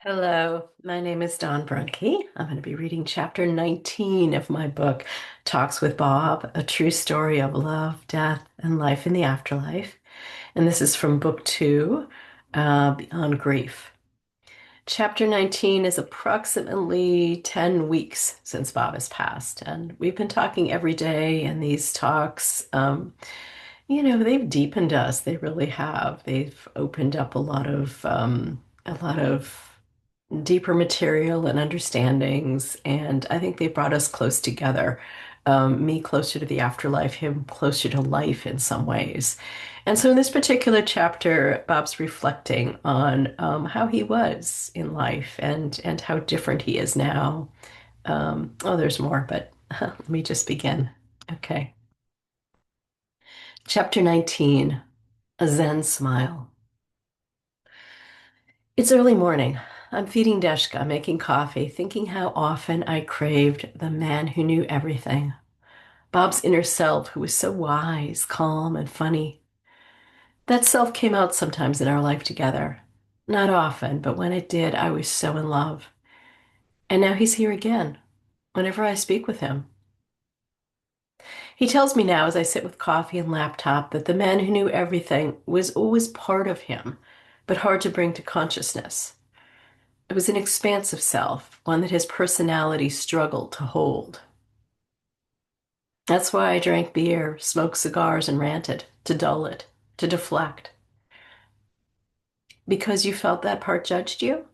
Hello, my name is Dawn Brunke. I'm going to be reading chapter 19 of my book, Talks with Bob, a true story of love, death, and life in the afterlife. And this is from book two, Beyond Grief. Chapter 19 is approximately 10 weeks since Bob has passed. And we've been talking every day, and these talks, they've deepened us. They really have. They've opened up a lot of deeper material and understandings. And I think they brought us close together. Me closer to the afterlife, him closer to life in some ways. And so in this particular chapter, Bob's reflecting on how he was in life and how different he is now. There's more, but let me just begin. Okay. Chapter 19, A Zen Smile. It's early morning. I'm feeding Deshka, making coffee, thinking how often I craved the man who knew everything. Bob's inner self, who was so wise, calm, and funny. That self came out sometimes in our life together. Not often, but when it did, I was so in love. And now he's here again, whenever I speak with him. He tells me now, as I sit with coffee and laptop, that the man who knew everything was always part of him, but hard to bring to consciousness. It was an expansive self, one that his personality struggled to hold. That's why I drank beer, smoked cigars, and ranted, to dull it, to deflect. Because you felt that part judged you?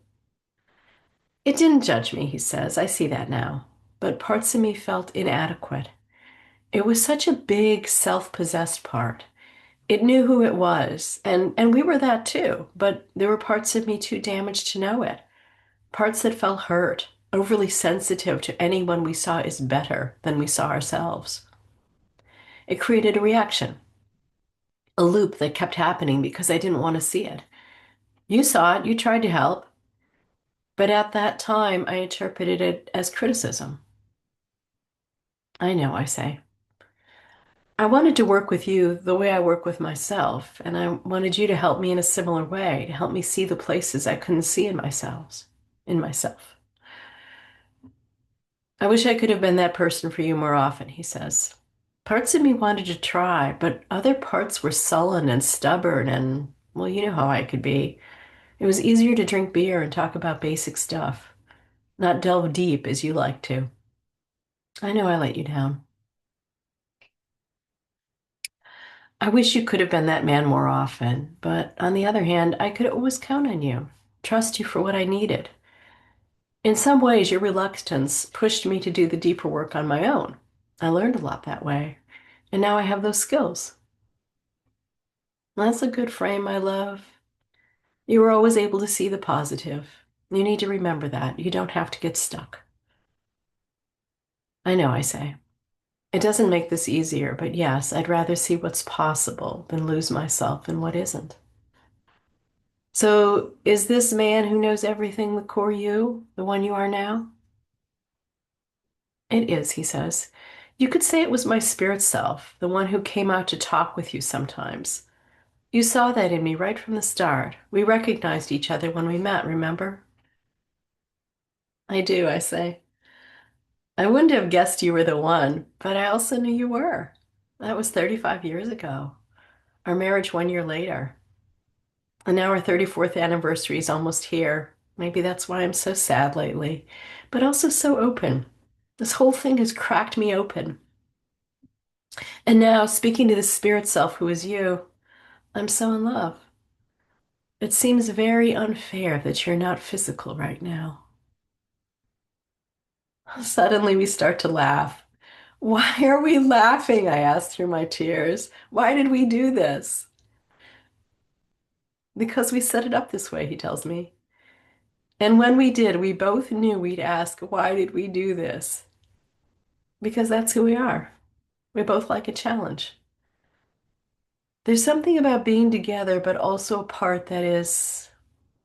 It didn't judge me, he says. I see that now. But parts of me felt inadequate. It was such a big, self-possessed part. It knew who it was, and we were that too, but there were parts of me too damaged to know it. Parts that felt hurt, overly sensitive to anyone we saw as better than we saw ourselves. It created a reaction, a loop that kept happening because I didn't want to see it. You saw it, you tried to help, but at that time I interpreted it as criticism. I know, I say. I wanted to work with you the way I work with myself, and I wanted you to help me in a similar way, to help me see the places I couldn't see in myself. I wish I could have been that person for you more often, he says. Parts of me wanted to try, but other parts were sullen and stubborn, and, well, you know how I could be. It was easier to drink beer and talk about basic stuff, not delve deep as you like to. I know I let you down. I wish you could have been that man more often, but on the other hand, I could always count on you, trust you for what I needed. In some ways, your reluctance pushed me to do the deeper work on my own. I learned a lot that way, and now I have those skills. That's a good frame, my love. You were always able to see the positive. You need to remember that. You don't have to get stuck. I know, I say. It doesn't make this easier, but yes, I'd rather see what's possible than lose myself in what isn't. So, is this man who knows everything the core you, the one you are now? It is, he says. You could say it was my spirit self, the one who came out to talk with you sometimes. You saw that in me right from the start. We recognized each other when we met, remember? I do, I say. I wouldn't have guessed you were the one, but I also knew you were. That was 35 years ago. Our marriage 1 year later. And now our 34th anniversary is almost here. Maybe that's why I'm so sad lately, but also so open. This whole thing has cracked me open. And now, speaking to the spirit self who is you, I'm so in love. It seems very unfair that you're not physical right now. Suddenly we start to laugh. Why are we laughing? I asked through my tears. Why did we do this? Because we set it up this way, he tells me. And when we did, we both knew we'd ask, why did we do this? Because that's who we are. We both like a challenge. There's something about being together, but also a part that is,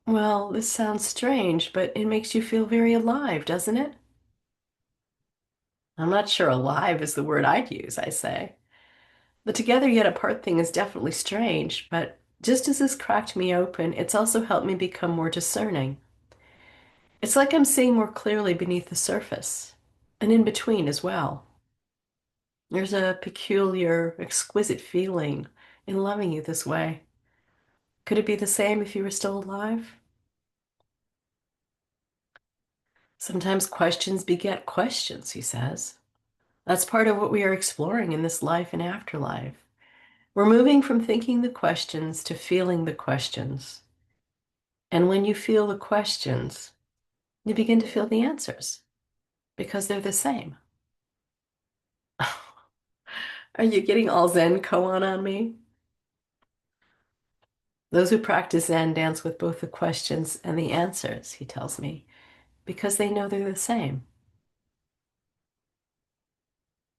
well, this sounds strange, but it makes you feel very alive, doesn't it? I'm not sure alive is the word I'd use, I say. The together yet apart thing is definitely strange, but just as this cracked me open, it's also helped me become more discerning. It's like I'm seeing more clearly beneath the surface and in between as well. There's a peculiar, exquisite feeling in loving you this way. Could it be the same if you were still alive? Sometimes questions beget questions, he says. That's part of what we are exploring in this life and afterlife. We're moving from thinking the questions to feeling the questions. And when you feel the questions, you begin to feel the answers because they're the same. Are you getting all Zen koan on me? Those who practice Zen dance with both the questions and the answers, he tells me, because they know they're the same.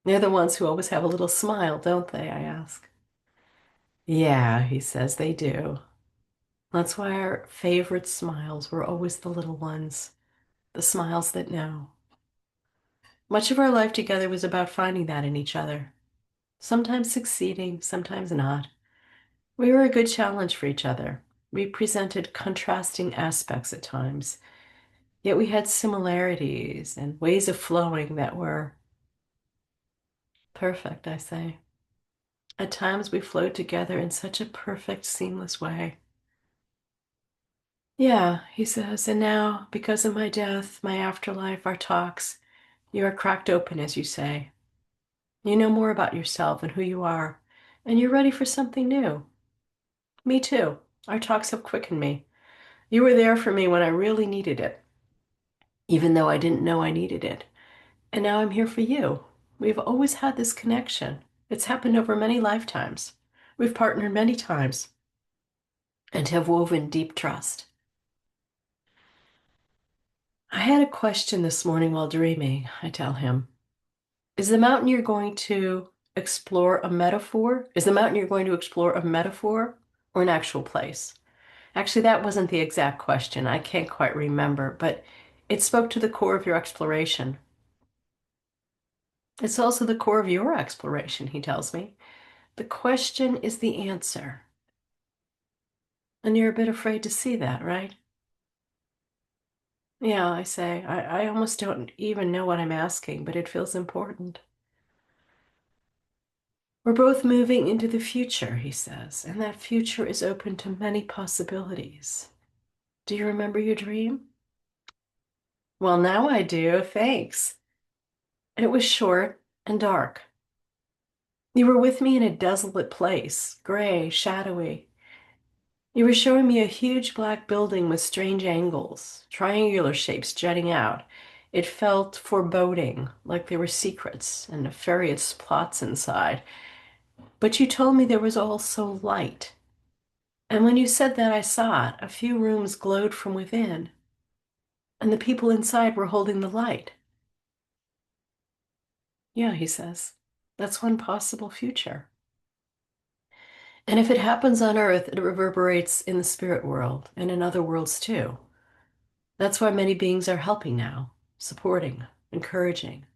They're the ones who always have a little smile, don't they? I ask. Yeah, he says they do. That's why our favorite smiles were always the little ones, the smiles that know. Much of our life together was about finding that in each other, sometimes succeeding, sometimes not. We were a good challenge for each other. We presented contrasting aspects at times, yet we had similarities and ways of flowing that were perfect, I say. At times we flowed together in such a perfect, seamless way. Yeah, he says, and now, because of my death, my afterlife, our talks, you are cracked open, as you say. You know more about yourself and who you are, and you're ready for something new. Me too. Our talks have quickened me. You were there for me when I really needed it, even though I didn't know I needed it. And now I'm here for you. We've always had this connection. It's happened over many lifetimes. We've partnered many times and have woven deep trust. I had a question this morning while dreaming, I tell him. Is the mountain you're going to explore a metaphor? Is the mountain you're going to explore a metaphor or an actual place? Actually, that wasn't the exact question. I can't quite remember, but it spoke to the core of your exploration. It's also the core of your exploration, he tells me. The question is the answer. And you're a bit afraid to see that, right? Yeah, I say. I almost don't even know what I'm asking, but it feels important. We're both moving into the future, he says, and that future is open to many possibilities. Do you remember your dream? Well, now I do, thanks. It was short and dark. You were with me in a desolate place, gray, shadowy. You were showing me a huge black building with strange angles, triangular shapes jutting out. It felt foreboding, like there were secrets and nefarious plots inside. But you told me there was also light. And when you said that, I saw it. A few rooms glowed from within, and the people inside were holding the light. Yeah, he says. That's one possible future. And if it happens on Earth, it reverberates in the spirit world and in other worlds too. That's why many beings are helping now, supporting, encouraging.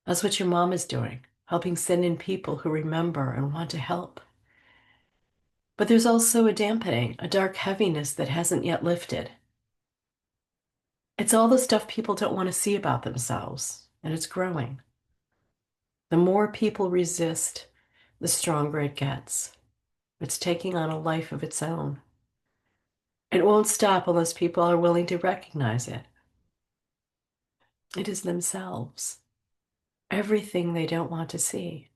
That's what your mom is doing, helping send in people who remember and want to help. But there's also a dampening, a dark heaviness that hasn't yet lifted. It's all the stuff people don't want to see about themselves, and it's growing. The more people resist, the stronger it gets. It's taking on a life of its own. It won't stop unless people are willing to recognize it. It is themselves, everything they don't want to see.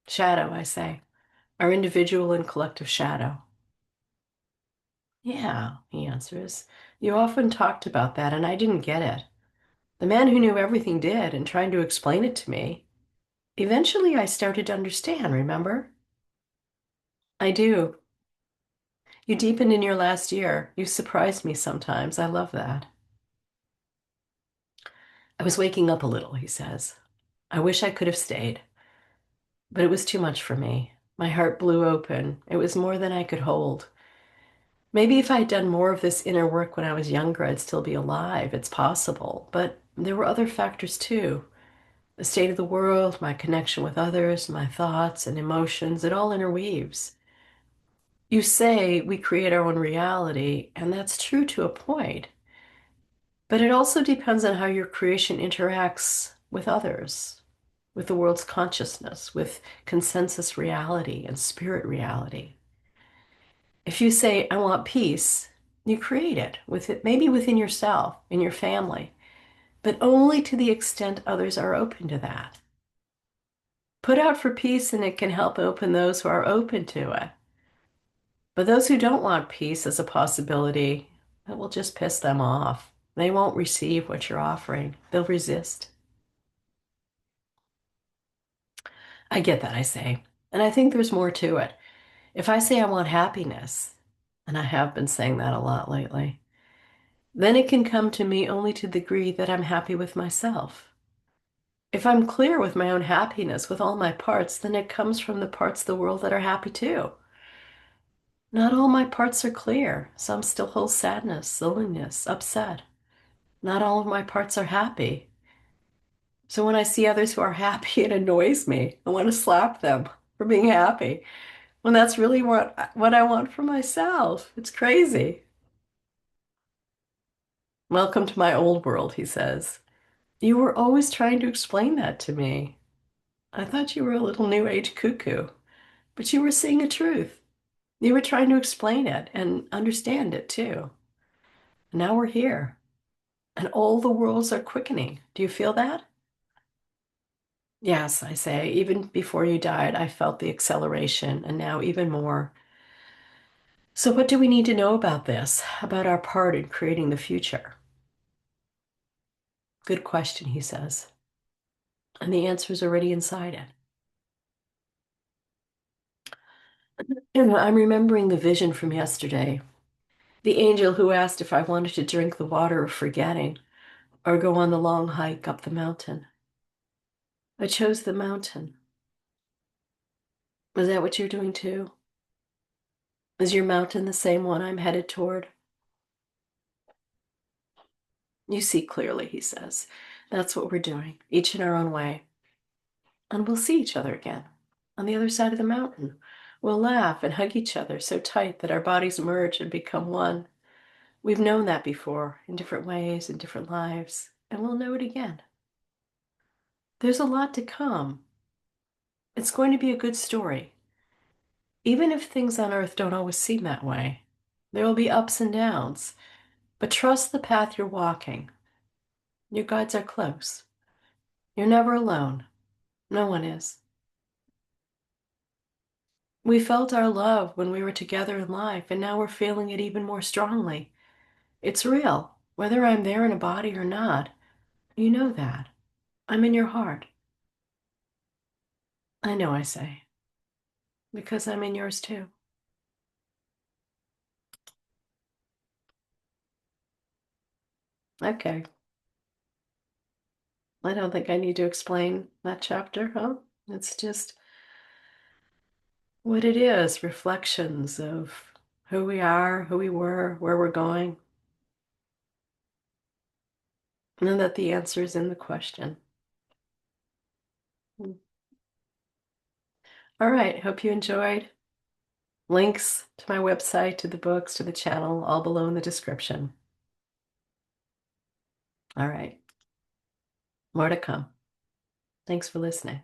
Shadow, I say, our individual and collective shadow. Yeah, he answers. You often talked about that, and I didn't get it. The man who knew everything did, and trying to explain it to me. Eventually, I started to understand, remember? I do. You deepened in your last year. You surprised me sometimes. I love that. I was waking up a little, he says. I wish I could have stayed, but it was too much for me. My heart blew open. It was more than I could hold. Maybe if I had done more of this inner work when I was younger, I'd still be alive. It's possible. But there were other factors too. The state of the world, my connection with others, my thoughts and emotions, it all interweaves. You say we create our own reality, and that's true to a point. But it also depends on how your creation interacts with others, with the world's consciousness, with consensus reality and spirit reality. If you say, I want peace, you create it with it, maybe within yourself, in your family, but only to the extent others are open to that. Put out for peace and it can help open those who are open to it. But those who don't want peace as a possibility, it will just piss them off. They won't receive what you're offering. They'll resist. I get that, I say. And I think there's more to it. If I say I want happiness, and I have been saying that a lot lately, then it can come to me only to the degree that I'm happy with myself. If I'm clear with my own happiness, with all my parts, then it comes from the parts of the world that are happy too. Not all my parts are clear. Some still hold sadness, loneliness, upset. Not all of my parts are happy. So when I see others who are happy, it annoys me. I want to slap them for being happy. When that's really what I want for myself. It's crazy. Welcome to my old world, he says. You were always trying to explain that to me. I thought you were a little new age cuckoo, but you were seeing a truth. You were trying to explain it and understand it too. Now we're here, and all the worlds are quickening. Do you feel that? Yes, I say. Even before you died, I felt the acceleration, and now even more. So, what do we need to know about this, about our part in creating the future? Good question, he says. And the answer is already inside it. I'm remembering the vision from yesterday. The angel who asked if I wanted to drink the water of forgetting or go on the long hike up the mountain. I chose the mountain. Is that what you're doing too? Is your mountain the same one I'm headed toward? You see clearly, he says. That's what we're doing, each in our own way. And we'll see each other again on the other side of the mountain. We'll laugh and hug each other so tight that our bodies merge and become one. We've known that before in different ways, in different lives, and we'll know it again. There's a lot to come. It's going to be a good story, even if things on earth don't always seem that way. There will be ups and downs, but trust the path you're walking. Your guides are close. You're never alone. No one is. We felt our love when we were together in life, and now we're feeling it even more strongly. It's real, whether I'm there in a body or not. You know that. I'm in your heart. I know, I say, because I'm in yours too. Okay. I don't think I need to explain that chapter, huh? It's just what it is, reflections of who we are, who we were, where we're going, and that the answer is in the question. All right, hope you enjoyed. Links to my website, to the books, to the channel, all below in the description. All right, more to come. Thanks for listening.